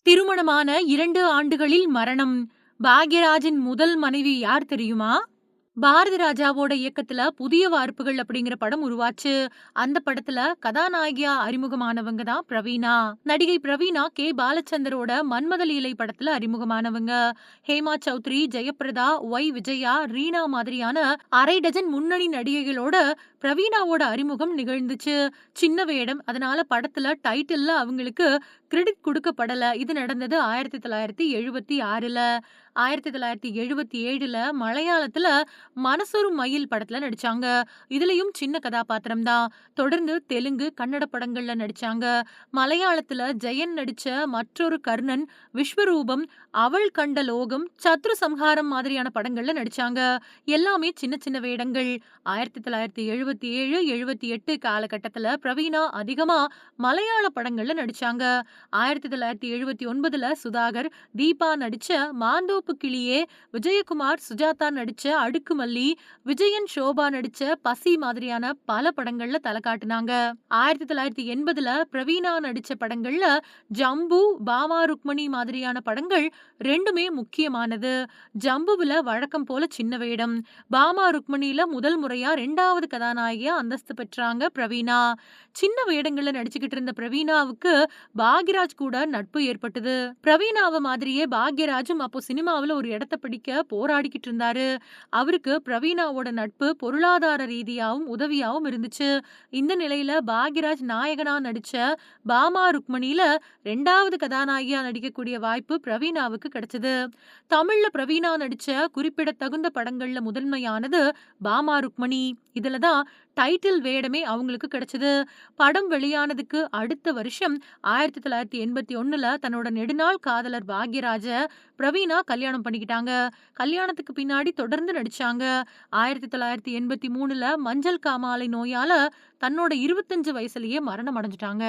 திருமணமான 2 ஆண்டுகளில் மரணம். பாக்யராஜின் முதல் மனைவி யார் தெரியுமா? பாரதி ராஜாவோட இயக்கத்துல புதிய வார்ப்புகள் அப்படிங்கிற படம் உருவாச்சு. அந்த படத்துல கதாநாயகியா அறிமுகமானவங்க தான் பிரவீணா. நடிகை பிரவீணா கே. பாலச்சந்தரோட மன்மத லீலை படத்துல அறிமுகமானவங்க. ஹேமா சௌத்ரி, ஜெயபிரதா, ஒய் விஜயா, ரீனா மாதிரியான அரை டஜன் முன்னணி நடிகைகளோட பிரவீணாவோட அறிமுகம் நிகழ்ந்துச்சு. சின்ன வேடம், அதனால படத்துல டைட்டில்ல அவங்களுக்கு கிரெடிட் கொடுக்கப்படல. இது நடந்தது 1976ல. 1977ல மலையாளத்துல மனசொரு மயில் படத்துல நடிச்சாங்க. இதுலயும் சின்ன கதாபாத்திரம் தான். தொடர்ந்து தெலுங்கு, கன்னட படங்கள்ல நடிச்சாங்க. மலையாளத்துல ஜெயன் நடிச்ச மற்றொரு கர்ணன், விஸ்வரூபம், அவள் கண்ட லோகம், சத்ரு சம்ஹாரம் மாதிரியான படங்கள்ல நடிச்சாங்க. எல்லாமே சின்ன சின்ன வேடங்கள். 1977, 78 காலகட்டத்துல பிரவீணா அதிகமா மலையாள படங்கள்ல நடிச்சாங்க. 1979ல சுதாகர், தீபா நடிச்ச மாந்தோப்பு கிளியே, விஜயகுமார், சுஜாதா நடிச்ச அடுக்குமல்லி, விஜயன், ஷோபா நடிச்ச பசி மாதிரியான பல படங்கள்ல தல காட்டுனாங்க. 1980ல பிரவீணா நடிச்ச படங்கள்ல ஜம்பு, பாமா ருக்மணி மாதிரியான படங்கள் ரெண்டுமே முக்கியமானது. ஜம்புவுல வழக்கம் போல சின்ன வேடம், பாமா ருக்மணியில முதல் முறையா 2வது கதாநாயகியா அந்தஸ்து பெற்றாங்க பிரவீணா. சின்ன வேடங்கள்ல நடிச்சுக்கிட்டு இருந்த பிரவீணாவுக்கு பாக்யராஜ் கூட நட்பு ஏற்பட்டது. பிரவீணாவ மாதிரியே பாக்யராஜும் அப்போ சினிமாவுல ஒரு இடத்தை பிடிக்க போராடிக்கிட்டு இருந்தாரு. அவருக்கு பிரவீணாவோட நட்பு பொருளாதார ரீதியாவும் உதவியாவும் இருந்துச்சு. இந்த நிலையில பாக்யராஜ் நாயகனா நடிச்ச பாமா ருக்மணியில 2வது கதாநாயகியா நடிக்கக்கூடிய வாய்ப்பு பிரவீணாவுக்கு கிடைச்சது. தமிழ்ல பிரவீணா நடிச்ச குறிப்பிடத்தகுந்த படங்கள்ல முதன்மையானது பாமா ருக்மணி. இதுலதான் டைட்டில் வேடமே அவங்களுக்கு கிடைச்சது. படம் வெளியானதுக்கு அடுத்த வருஷம் 1981ல தன்னோட நெடுநாள் காதலர் பாக்யராஜ பிரவீணா கல்யாணம் பண்ணிக்கிட்டாங்க. கல்யாணத்துக்கு பின்னாடி தொடர்ந்து நடிச்சாங்க. 1983ல மஞ்சள் காமாலை நோயால தன்னோட 25 வயசுலயே மரணம் அடைஞ்சிட்டாங்க.